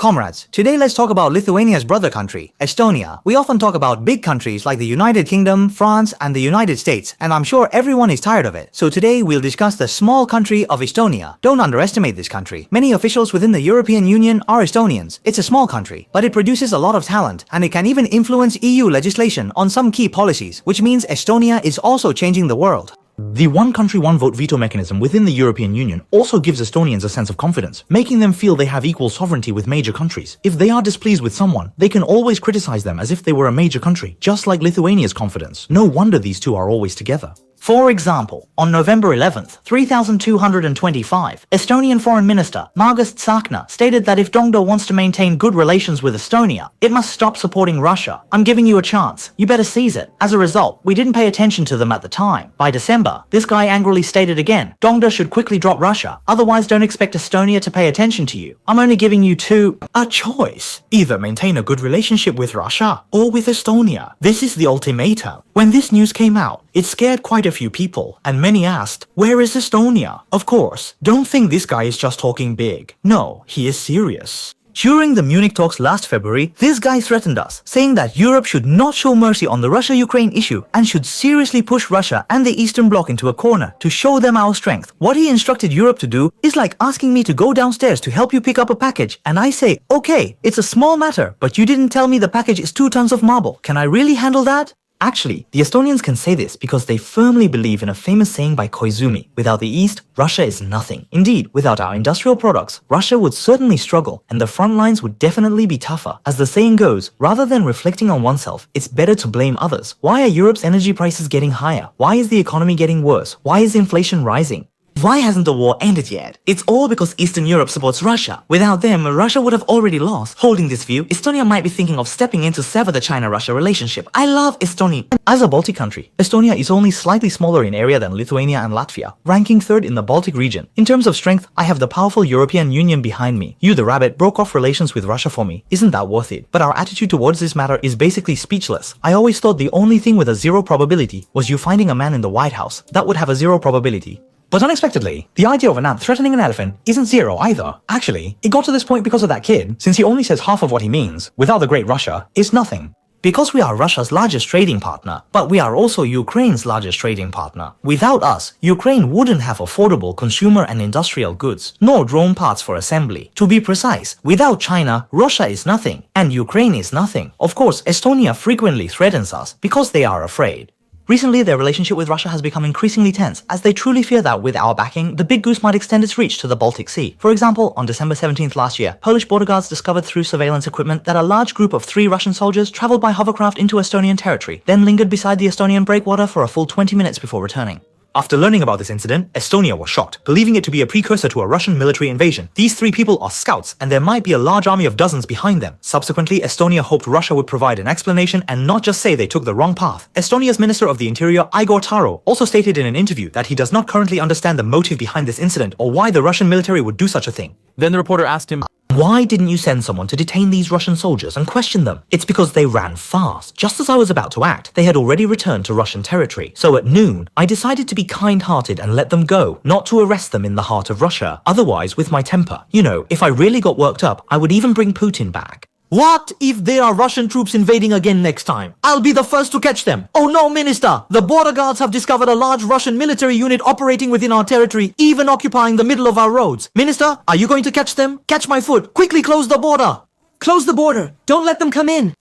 Comrades, today let's talk about Lithuania's brother country, Estonia. We often talk about big countries like the United Kingdom, France, and the United States, and I'm sure everyone is tired of it. So today we'll discuss the small country of Estonia. Don't underestimate this country. Many officials within the European Union are Estonians. It's a small country, but it produces a lot of talent, and it can even influence EU legislation on some key policies, which means Estonia is also changing the world. The one country, one vote veto mechanism within the European Union also gives Estonians a sense of confidence, making them feel they have equal sovereignty with major countries. If they are displeased with someone, they can always criticize them as if they were a major country, just like Lithuania's confidence. No wonder these two are always together. For example, on November 11th, 3225, Estonian Foreign Minister Margus Tsahkna stated that if Dongdo wants to maintain good relations with Estonia, it must stop supporting Russia. I'm giving you a chance. You better seize it. As a result, we didn't pay attention to them at the time. By December, this guy angrily stated again, Dongdo should quickly drop Russia, otherwise don't expect Estonia to pay attention to you. I'm only giving you a choice. Either maintain a good relationship with Russia or with Estonia. This is the ultimatum. When this news came out, it scared quite a few people, and many asked, where is Estonia? Of course, don't think this guy is just talking big. No, he is serious. During the Munich talks last February, this guy threatened us, saying that Europe should not show mercy on the Russia-Ukraine issue and should seriously push Russia and the Eastern Bloc into a corner to show them our strength. What he instructed Europe to do is like asking me to go downstairs to help you pick up a package, and I say, okay, it's a small matter, but you didn't tell me the package is 2 tons of marble. Can I really handle that? Actually, the Estonians can say this because they firmly believe in a famous saying by Koizumi, without the East, Russia is nothing. Indeed, without our industrial products, Russia would certainly struggle, and the front lines would definitely be tougher. As the saying goes, rather than reflecting on oneself, it's better to blame others. Why are Europe's energy prices getting higher? Why is the economy getting worse? Why is inflation rising? Why hasn't the war ended yet? It's all because Eastern Europe supports Russia. Without them, Russia would have already lost. Holding this view, Estonia might be thinking of stepping in to sever the China-Russia relationship. I love Estonia. As a Baltic country, Estonia is only slightly smaller in area than Lithuania and Latvia, ranking 3rd in the Baltic region. In terms of strength, I have the powerful European Union behind me. You, the rabbit, broke off relations with Russia for me. Isn't that worth it? But our attitude towards this matter is basically speechless. I always thought the only thing with a 0 probability was you finding a man in the White House. That would have a 0 probability. But unexpectedly, the idea of an ant threatening an elephant isn't 0 either. Actually, it got to this point because of that kid, since he only says half of what he means. Without the great Russia, it's nothing. Because we are Russia's largest trading partner, but we are also Ukraine's largest trading partner. Without us, Ukraine wouldn't have affordable consumer and industrial goods, nor drone parts for assembly. To be precise, without China, Russia is nothing, and Ukraine is nothing. Of course, Estonia frequently threatens us because they are afraid. Recently, their relationship with Russia has become increasingly tense, as they truly fear that with our backing, the big goose might extend its reach to the Baltic Sea. For example, on December 17th last year, Polish border guards discovered through surveillance equipment that a large group of 3 Russian soldiers traveled by hovercraft into Estonian territory, then lingered beside the Estonian breakwater for a full 20 minutes before returning. After learning about this incident, Estonia was shocked, believing it to be a precursor to a Russian military invasion. These 3 people are scouts, and there might be a large army of dozens behind them. Subsequently, Estonia hoped Russia would provide an explanation and not just say they took the wrong path. Estonia's Minister of the Interior, Igor Taro, also stated in an interview that he does not currently understand the motive behind this incident or why the Russian military would do such a thing. Then the reporter asked him, why didn't you send someone to detain these Russian soldiers and question them? It's because they ran fast. Just as I was about to act, they had already returned to Russian territory. So at noon, I decided to be kind-hearted and let them go, not to arrest them in the heart of Russia. Otherwise, with my temper, you know, if I really got worked up, I would even bring Putin back. What if there are Russian troops invading again next time? I'll be the first to catch them. Oh no, Minister! The border guards have discovered a large Russian military unit operating within our territory, even occupying the middle of our roads. Minister, are you going to catch them? Catch my foot! Quickly close the border! Close the border! Don't let them come in!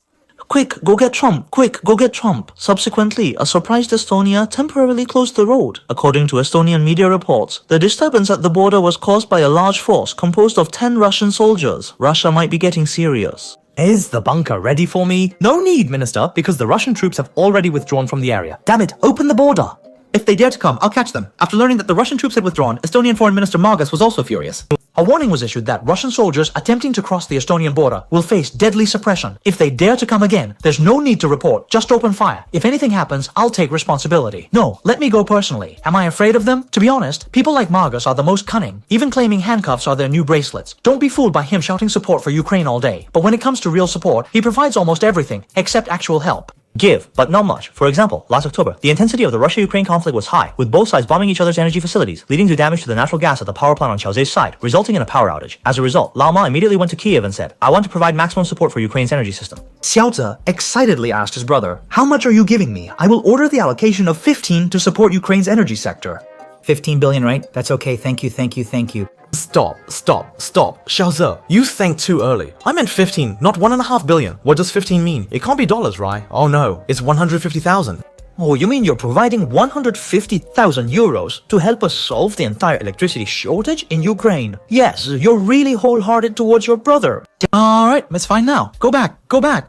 Quick, go get Trump! Quick, go get Trump! Subsequently, a surprised Estonia temporarily closed the road. According to Estonian media reports, the disturbance at the border was caused by a large force composed of 10 Russian soldiers. Russia might be getting serious. Is the bunker ready for me? No need, Minister, because the Russian troops have already withdrawn from the area. Damn it, open the border! If they dare to come, I'll catch them. After learning that the Russian troops had withdrawn, Estonian Foreign Minister Margus was also furious. A warning was issued that Russian soldiers attempting to cross the Estonian border will face deadly suppression. If they dare to come again, there's no need to report, just open fire. If anything happens, I'll take responsibility. No, let me go personally. Am I afraid of them? To be honest, people like Margus are the most cunning, even claiming handcuffs are their new bracelets. Don't be fooled by him shouting support for Ukraine all day, but when it comes to real support, he provides almost everything, except actual help. give, but not much. For example, last October, the intensity of the Russia-Ukraine conflict was high, with both sides bombing each other's energy facilities, leading to damage to the natural gas at the power plant on Chaose's side, resulting in a power outage. As a result, Lao Ma immediately went to Kiev and said, "I want to provide maximum support for Ukraine's energy system." Xiaoze excitedly asked his brother, "How much are you giving me? I will order the allocation of 15 to support Ukraine's energy sector." 15 billion, right? That's okay. Thank you, thank you, thank you. Stop. Xiaoze, you think too early. I meant 15, not 1.5 billion. What does 15 mean? It can't be dollars, right? Oh no, it's 150,000. Oh, you mean you're providing 150,000 euros to help us solve the entire electricity shortage in Ukraine? Yes, you're really wholehearted towards your brother. Alright, it's fine now. Go back.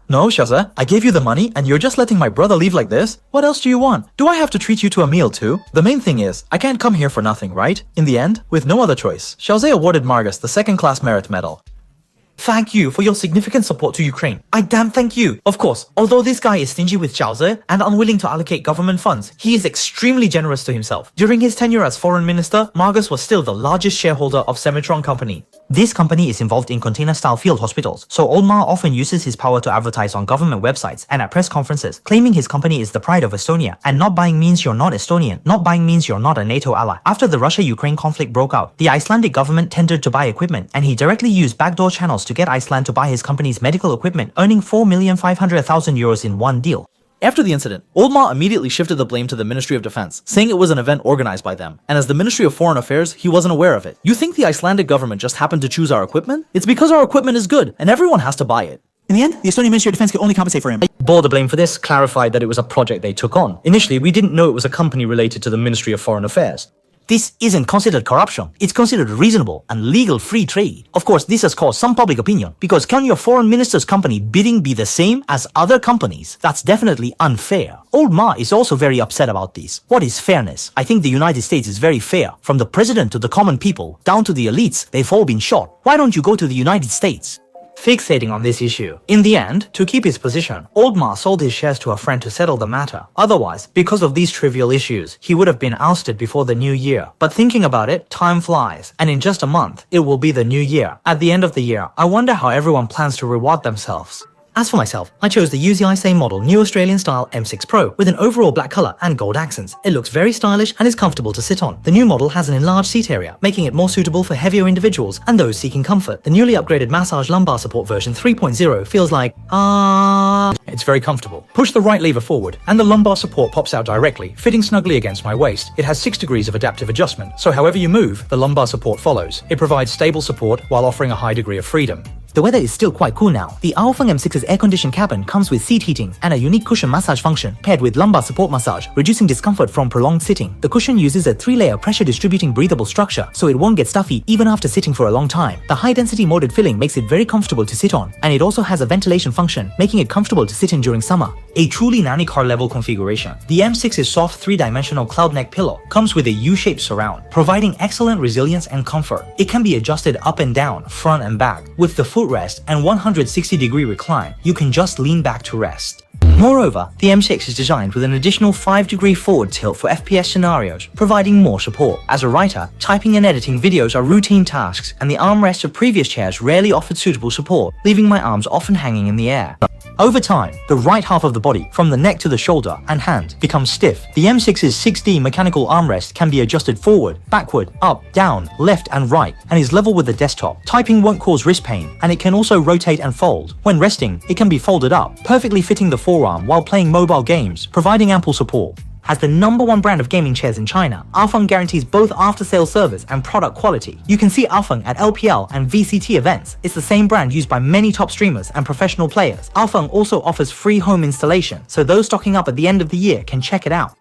No, Xiaoze, I gave you the money and you're just letting my brother leave like this? What else do you want? Do I have to treat you to a meal too? The main thing is, I can't come here for nothing, right? In the end, with no other choice, Xiaoze awarded Margus the second-class merit medal. Thank you for your significant support to Ukraine. I damn thank you. Of course, although this guy is stingy with Xiaoze and unwilling to allocate government funds, he is extremely generous to himself. During his tenure as foreign minister, Margus was still the largest shareholder of Semitron Company. This company is involved in container-style field hospitals, so Old Ma often uses his power to advertise on government websites and at press conferences, claiming his company is the pride of Estonia, and not buying means you're not Estonian, not buying means you're not a NATO ally. After the Russia-Ukraine conflict broke out, the Icelandic government tendered to buy equipment, and he directly used backdoor channels to get Iceland to buy his company's medical equipment, earning 4,500,000 euros in one deal. After the incident, Old Ma immediately shifted the blame to the Ministry of Defense, saying it was an event organized by them, and as the Ministry of Foreign Affairs, he wasn't aware of it. You think the Icelandic government just happened to choose our equipment? It's because our equipment is good, and everyone has to buy it. In the end, the Estonian Ministry of Defense could only compensate for him. Bore the blame for this clarified that it was a project they took on. Initially, we didn't know it was a company related to the Ministry of Foreign Affairs. This isn't considered corruption. It's considered reasonable and legal free trade. Of course, this has caused some public opinion, because can your foreign minister's company bidding be the same as other companies? That's definitely unfair. Old Ma is also very upset about this. What is fairness? I think the United States is very fair. From the president to the common people, down to the elites, they've all been shot. Why don't you go to the United States? Fixating on this issue. In the end, to keep his position, Old Ma sold his shares to a friend to settle the matter. Otherwise, because of these trivial issues, he would have been ousted before the new year. But thinking about it, time flies, and in just a month, it will be the new year. At the end of the year, I wonder how everyone plans to reward themselves. As for myself, I chose the UZI same model New Australian style M6 Pro with an overall black color and gold accents. It looks very stylish and is comfortable to sit on. The new model has an enlarged seat area, making it more suitable for heavier individuals and those seeking comfort. The newly upgraded massage lumbar support version 3.0 feels like, It's very comfortable. Push the right lever forward, and the lumbar support pops out directly, fitting snugly against my waist. It has 6 degrees of adaptive adjustment, so however you move, the lumbar support follows. It provides stable support while offering a high degree of freedom. The weather is still quite cool now. The Aofeng M6's air-conditioned cabin comes with seat heating and a unique cushion massage function paired with lumbar support massage, reducing discomfort from prolonged sitting. The cushion uses a 3-layer pressure-distributing breathable structure, so it won't get stuffy even after sitting for a long time. The high-density molded filling makes it very comfortable to sit on, and it also has a ventilation function, making it comfortable to sit in during summer. A truly nanny car level configuration. The M6's soft 3-dimensional cloud neck pillow comes with a U-shaped surround, providing excellent resilience and comfort. It can be adjusted up and down, front and back. With the footrest and 160-degree recline, you can just lean back to rest. Moreover, the M6 is designed with an additional 5-degree forward tilt for FPS scenarios, providing more support. As a writer, typing and editing videos are routine tasks, and the armrests of previous chairs rarely offered suitable support, leaving my arms often hanging in the air. Over time, the right half of the body, from the neck to the shoulder and hand, becomes stiff. The M6's 6D mechanical armrest can be adjusted forward, backward, up, down, left and right, and is level with the desktop. Typing won't cause wrist pain, and it can also rotate and fold. When resting, it can be folded up, perfectly fitting the forearm while playing mobile games, providing ample support. As the #1 brand of gaming chairs in China, Aofeng guarantees both after-sales service and product quality. You can see Aofeng at LPL and VCT events. It's the same brand used by many top streamers and professional players. Aofeng also offers free home installation, so those stocking up at the end of the year can check it out.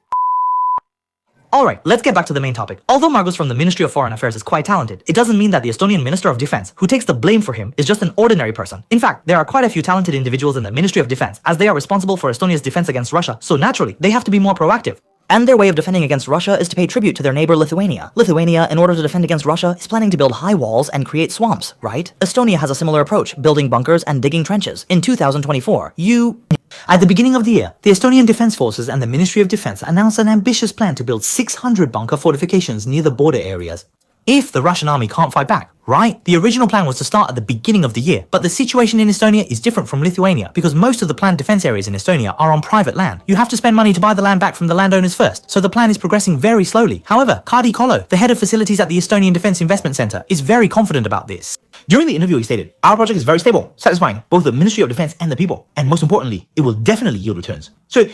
Alright, let's get back to the main topic. Although Margus from the Ministry of Foreign Affairs is quite talented, it doesn't mean that the Estonian Minister of Defense, who takes the blame for him, is just an ordinary person. In fact, there are quite a few talented individuals in the Ministry of Defense, as they are responsible for Estonia's defense against Russia, so naturally, they have to be more proactive. And their way of defending against Russia is to pay tribute to their neighbor Lithuania. Lithuania, in order to defend against Russia, is planning to build high walls and create swamps, right? Estonia has a similar approach, building bunkers and digging trenches. In 2024, At the beginning of the year, the Estonian Defense Forces and the Ministry of Defense announced an ambitious plan to build 600 bunker fortifications near the border areas. if the Russian army can't fight back, right? The original plan was to start at the beginning of the year, but the situation in Estonia is different from Lithuania because most of the planned defense areas in Estonia are on private land. You have to spend money to buy the land back from the landowners first, so the plan is progressing very slowly. However, Kadi Kolo, the head of facilities at the Estonian Defense Investment Center, is very confident about this. During the interview, he stated, "Our project is very stable, satisfying both the Ministry of Defense and the people, and most importantly, it will definitely yield returns." So,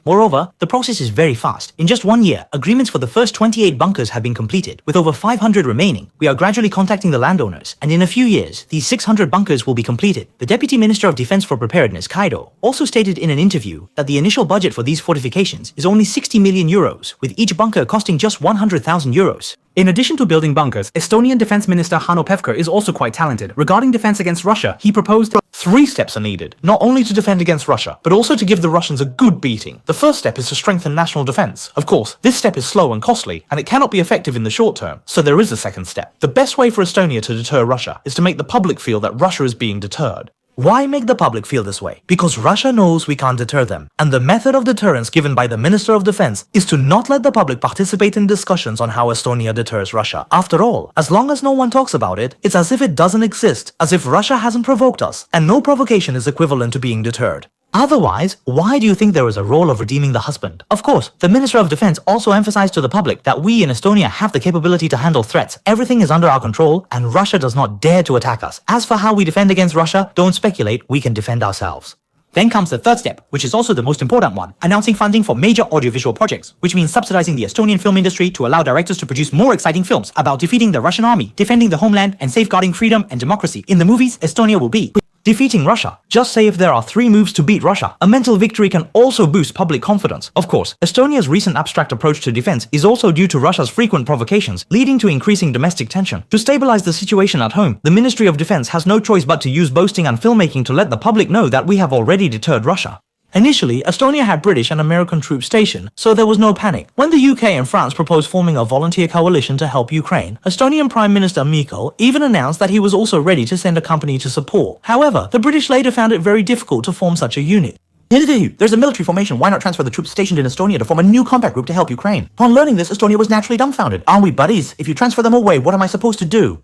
Moreover, the process is very fast. In just 1 year, agreements for the first 28 bunkers have been completed, with over 500 remaining. We are gradually contacting the landowners, and in a few years, these 600 bunkers will be completed. The Deputy Minister of Defense for Preparedness, Kaido, also stated in an interview that the initial budget for these fortifications is only 60 million euros, with each bunker costing just 100,000 euros. In addition to building bunkers, Estonian Defense Minister Hanno Pevkur is also quite talented. Regarding defense against Russia, he proposed 3 steps are needed, not only to defend against Russia, but also to give the Russians a good beating. The first step is to strengthen national defense. Of course, this step is slow and costly, and it cannot be effective in the short term, so there is a second step. The best way for Estonia to deter Russia is to make the public feel that Russia is being deterred. Why make the public feel this way? Because Russia knows we can't deter them. And the method of deterrence given by the Minister of Defense is to not let the public participate in discussions on how Estonia deters Russia. After all, as long as no one talks about it, it's as if it doesn't exist, as if Russia hasn't provoked us, and no provocation is equivalent to being deterred. Otherwise, why do you think there is a role of redeeming the husband? Of course, the Minister of Defense also emphasized to the public that we in Estonia have the capability to handle threats. Everything is under our control, and Russia does not dare to attack us. As for how we defend against Russia, don't speculate, we can defend ourselves. Then comes the third step, which is also the most important one, announcing funding for major audiovisual projects, which means subsidizing the Estonian film industry to allow directors to produce more exciting films about defeating the Russian army, defending the homeland, and safeguarding freedom and democracy. In the movies, Estonia will be defeating Russia. Just say if there are 3 moves to beat Russia. A mental victory can also boost public confidence. Of course, Estonia's recent abstract approach to defense is also due to Russia's frequent provocations, leading to increasing domestic tension. To stabilize the situation at home, the Ministry of Defense has no choice but to use boasting and filmmaking to let the public know that we have already deterred Russia. Initially, Estonia had British and American troops stationed, so there was no panic. When the UK and France proposed forming a volunteer coalition to help Ukraine, Estonian Prime Minister Mikko even announced that he was also ready to send a company to support. However, the British later found it very difficult to form such a unit. There's a military formation, why not transfer the troops stationed in Estonia to form a new combat group to help Ukraine? Upon learning this, Estonia was naturally dumbfounded. Aren't we buddies? If you transfer them away, what am I supposed to do?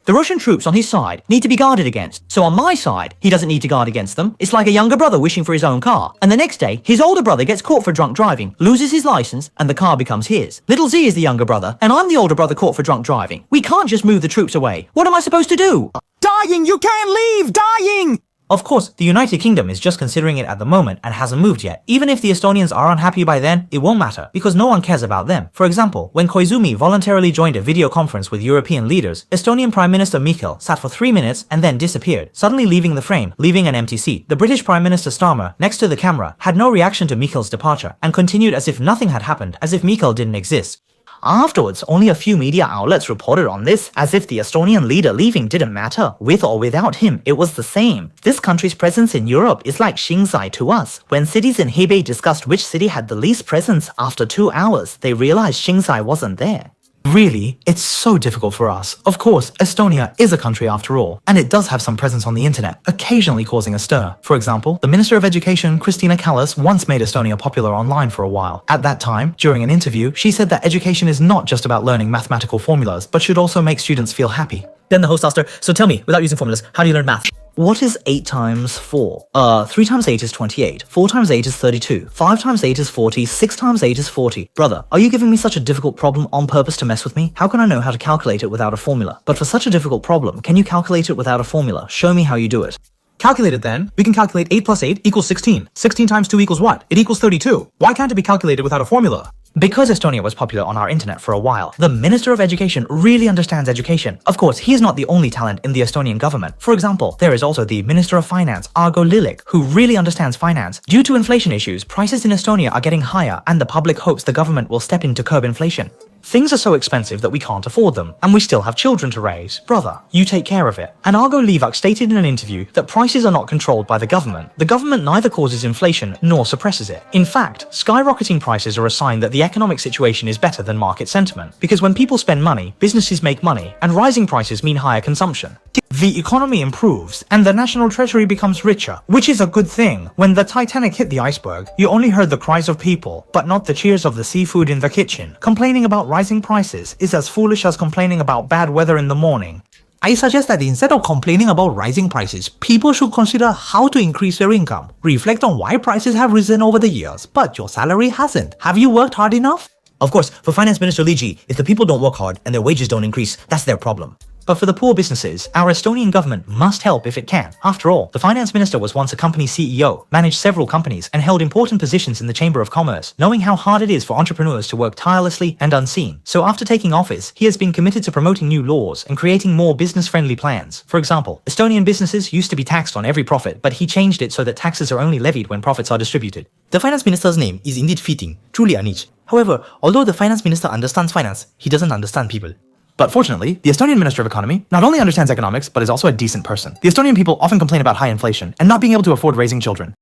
The Russian troops on his side need to be guarded against, so on my side, he doesn't need to guard against them. It's like a younger brother wishing for his own car, and the next day, his older brother gets caught for drunk driving, loses his license, and the car becomes his. Little Z is the younger brother, and I'm the older brother caught for drunk driving. We can't just move the troops away. What am I supposed to do? Dying! You can't leave! Dying! Of course, the United Kingdom is just considering it at the moment and hasn't moved yet. Even if the Estonians are unhappy by then, it won't matter, because no one cares about them. For example, when Koizumi voluntarily joined a video conference with European leaders, Estonian Prime Minister Michal sat for 3 minutes and then disappeared, suddenly leaving the frame, leaving an empty seat. The British Prime Minister Starmer, next to the camera, had no reaction to Michal's departure, and continued as if nothing had happened, as if Michal didn't exist. Afterwards, only a few media outlets reported on this, as if the Estonian leader leaving didn't matter. With or without him, it was the same. This country's presence in Europe is like Shinzai to us. When cities in Hebei discussed which city had the least presence, after 2 hours, they realized Shinzai wasn't there. Really, it's so difficult for us. Of course, Estonia is a country after all, and it does have some presence on the internet, occasionally causing a stir. For example, the Minister of Education, Kristina Kallas, once made Estonia popular online for a while. At that time, during an interview, she said that education is not just about learning mathematical formulas, but should also make students feel happy. Then the host asked her, so tell me, without using formulas, how do you learn math? What is 8 times 4? 3 times 8 is 28, 4 times 8 is 32, 5 times 8 is 40, 6 times 8 is 40. Brother, are you giving me such a difficult problem on purpose to mess with me? How can I know how to calculate it without a formula? But for such a difficult problem, can you calculate it without a formula? Show me how you do it. Calculate it then. We can calculate 8 plus 8 equals 16. 16 times 2 equals what? It equals 32. Why can't it be calculated without a formula? Because Estonia was popular on our internet for a while, the Minister of Education really understands education. Of course, he is not the only talent in the Estonian government. For example, there is also the Minister of Finance, Argo Lilik, who really understands finance. Due to inflation issues, prices in Estonia are getting higher, and the public hopes the government will step in to curb inflation. Things are so expensive that we can't afford them, and we still have children to raise. Brother, you take care of it. And Argo Livak stated in an interview that prices are not controlled by the government. The government neither causes inflation nor suppresses it. In fact, skyrocketing prices are a sign that the economic situation is better than market sentiment, because when people spend money, businesses make money, and rising prices mean higher consumption. the economy improves and the national treasury becomes richer, which is a good thing. When the Titanic hit the iceberg, you only heard the cries of people, but not the cheers of the seafood in the kitchen. Complaining about rising prices is as foolish as complaining about bad weather in the morning. I suggest that instead of complaining about rising prices, people should consider how to increase their income. Reflect on why prices have risen over the years, but your salary hasn't. Have you worked hard enough? Of course, for Finance Minister Li Ji, if the people don't work hard and their wages don't increase, that's their problem. But for the poor businesses, our Estonian government must help if it can. After all, the finance minister was once a company CEO, managed several companies, and held important positions in the Chamber of Commerce, knowing how hard it is for entrepreneurs to work tirelessly and unseen. So after taking office, he has been committed to promoting new laws and creating more business-friendly plans. For example, Estonian businesses used to be taxed on every profit, but he changed it so that taxes are only levied when profits are distributed. The Finance Minister's name is indeed fitting, truly a niche. However, although the Finance Minister understands finance, he doesn't understand people. But fortunately, the Estonian Minister of Economy not only understands economics, but is also a decent person. The Estonian people often complain about high inflation and not being able to afford raising children.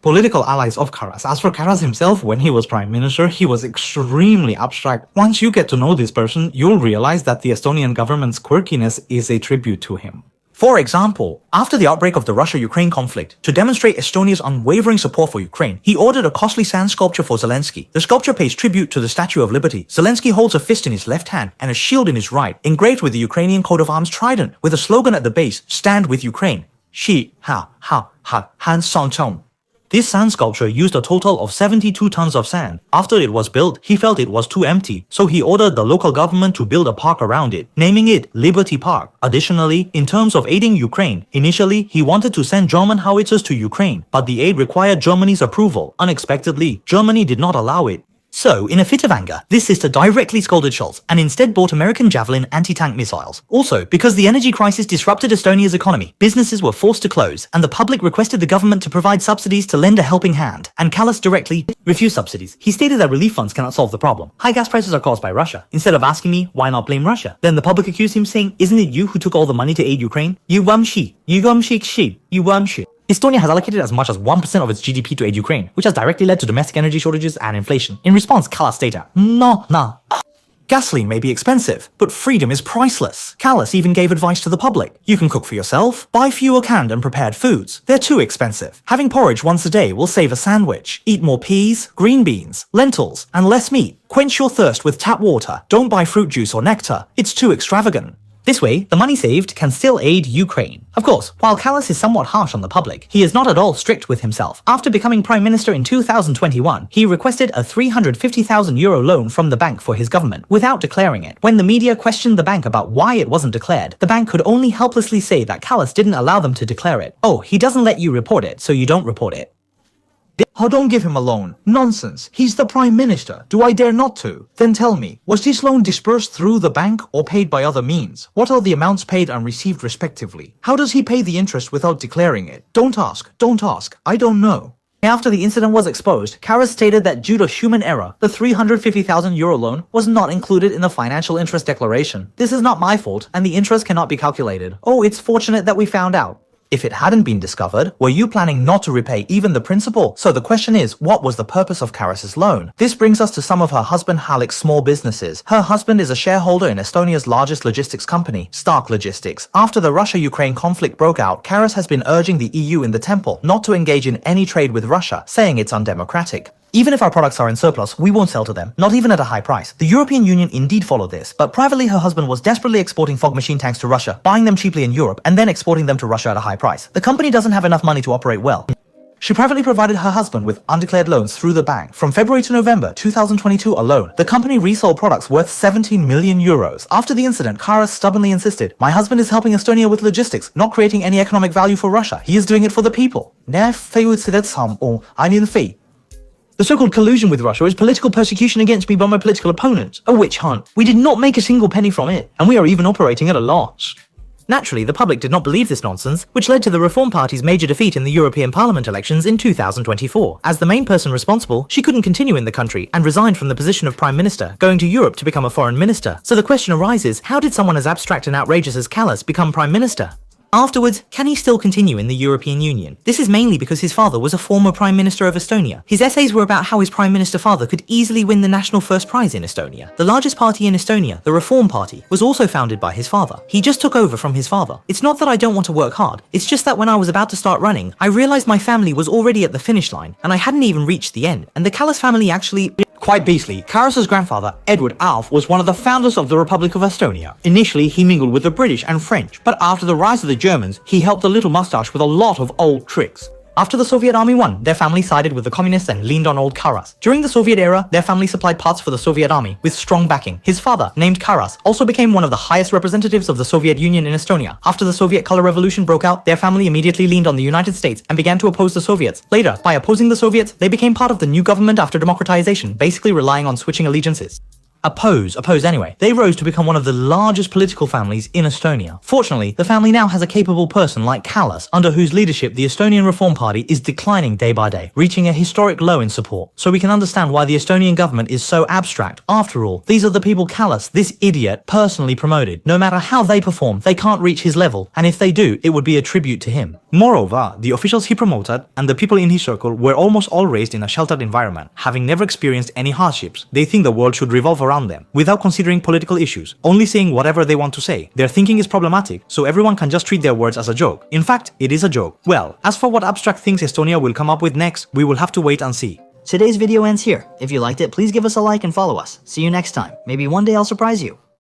Political allies of Karas. As for Karas himself, when he was Prime Minister, he was extremely abstract. Once you get to know this person, you'll realize that the Estonian government's quirkiness is a tribute to him. For example, after the outbreak of the Russia-Ukraine conflict, to demonstrate Estonia's unwavering support for Ukraine, he ordered a costly sand sculpture for Zelensky. The sculpture pays tribute to the Statue of Liberty. Zelensky holds a fist in his left hand and a shield in his right, engraved with the Ukrainian coat of arms trident, with a slogan at the base, "Stand with Ukraine." Shi, ha, ha, ha, han song chong. This sand sculpture used a total of 72 tons of sand. After it was built, he felt it was too empty, so he ordered the local government to build a park around it, naming it Liberty Park. Additionally, in terms of aiding Ukraine, initially he wanted to send German howitzers to Ukraine, but the aid required Germany's approval. Unexpectedly, Germany did not allow it. So, in a fit of anger, this sister directly scolded Scholz and instead bought American Javelin anti-tank missiles. Also, because the energy crisis disrupted Estonia's economy, businesses were forced to close, and the public requested the government to provide subsidies to lend a helping hand. And Kallas directly refused subsidies. He stated that relief funds cannot solve the problem. High gas prices are caused by Russia. Instead of asking me, why not blame Russia? Then the public accused him saying, isn't it you who took all the money to aid Ukraine? You wamshi. You wamshik shit. You wamshi. Estonia has allocated as much as 1% of its GDP to aid Ukraine, which has directly led to domestic energy shortages and inflation. In response, Kallas stated, no. Gasoline may be expensive, but freedom is priceless. Kallas even gave advice to the public. You can cook for yourself, buy fewer canned and prepared foods. They're too expensive. Having porridge once a day will save a sandwich. Eat more peas, green beans, lentils, and less meat. Quench your thirst with tap water. Don't buy fruit juice or nectar. It's too extravagant. This way, the money saved can still aid Ukraine. Of course, while Kallas is somewhat harsh on the public, he is not at all strict with himself. After becoming Prime Minister in 2021, he requested a €350,000 loan from the bank for his government, without declaring it. When the media questioned the bank about why it wasn't declared, the bank could only helplessly say that Kallas didn't allow them to declare it. Oh, he doesn't let you report it, so you don't report it. Oh, don't give him a loan. Nonsense. He's the Prime Minister. Do I dare not to? Then tell me, was this loan disbursed through the bank or paid by other means? What are the amounts paid and received respectively? How does he pay the interest without declaring it? Don't ask. Don't ask. I don't know. After the incident was exposed, Karas stated that due to human error, the €350,000 loan was not included in the financial interest declaration. This is not my fault, and the interest cannot be calculated. Oh, it's fortunate that we found out. If it hadn't been discovered, were you planning not to repay even the principal? So the question is, what was the purpose of Karas's loan? This brings us to some of her husband Halik's small businesses. Her husband is a shareholder in Estonia's largest logistics company, Stark Logistics. After the Russia-Ukraine conflict broke out, Karas has been urging the EU in the temple not to engage in any trade with Russia, saying it's undemocratic. Even if our products are in surplus, we won't sell to them, not even at a high price. The European Union indeed followed this, but privately her husband was desperately exporting fog machine tanks to Russia, buying them cheaply in Europe, and then exporting them to Russia at a high price. The company doesn't have enough money to operate well. She privately provided her husband with undeclared loans through the bank. From February to November 2022 alone, the company resold products worth 17 million euros. After the incident, Karas stubbornly insisted, "My husband is helping Estonia with logistics, not creating any economic value for Russia. He is doing it for the people." The so-called collusion with Russia is political persecution against me by my political opponents. A witch hunt. We did not make a single penny from it, and we are even operating at a loss. Naturally, the public did not believe this nonsense, which led to the Reform Party's major defeat in the European Parliament elections in 2024. As the main person responsible, she couldn't continue in the country and resigned from the position of Prime Minister, going to Europe to become a foreign minister. So the question arises, how did someone as abstract and outrageous as Kallas become Prime Minister? Afterwards, can he still continue in the European Union? This is mainly because his father was a former Prime Minister of Estonia. His essays were about how his Prime Minister father could easily win the national first prize in Estonia. The largest party in Estonia, the Reform Party, was also founded by his father. He just took over from his father. It's not that I don't want to work hard, it's just that when I was about to start running, I realized my family was already at the finish line, and I hadn't even reached the end, and the Kallas family actually... Quite beastly, Karas's grandfather, Edward Alf, was one of the founders of the Republic of Estonia. Initially, he mingled with the British and French, but after the rise of the Germans, he helped the little mustache with a lot of old tricks. After the Soviet army won, their family sided with the communists and leaned on old Karas. During the Soviet era, their family supplied parts for the Soviet army, with strong backing. His father, named Karas, also became one of the highest representatives of the Soviet Union in Estonia. After the Soviet Color Revolution broke out, their family immediately leaned on the United States and began to oppose the Soviets. Later, by opposing the Soviets, they became part of the new government after democratization, basically relying on switching allegiances. Oppose anyway. They rose to become one of the largest political families in Estonia. Fortunately, the family now has a capable person like Kallas, under whose leadership the Estonian Reform Party is declining day by day, reaching a historic low in support. So we can understand why the Estonian government is so abstract. After all, these are the people Kallas, this idiot, personally promoted. No matter how they perform, they can't reach his level, and if they do, it would be a tribute to him. Moreover, the officials he promoted and the people in his circle were almost all raised in a sheltered environment, having never experienced any hardships. They think the world should revolve around them, without considering political issues, only saying whatever they want to say. Their thinking is problematic, so everyone can just treat their words as a joke. In fact, it is a joke. Well, as for what abstract things Estonia will come up with next, we will have to wait and see. Today's video ends here. If you liked it, please give us a like and follow us. See you next time. Maybe one day I'll surprise you.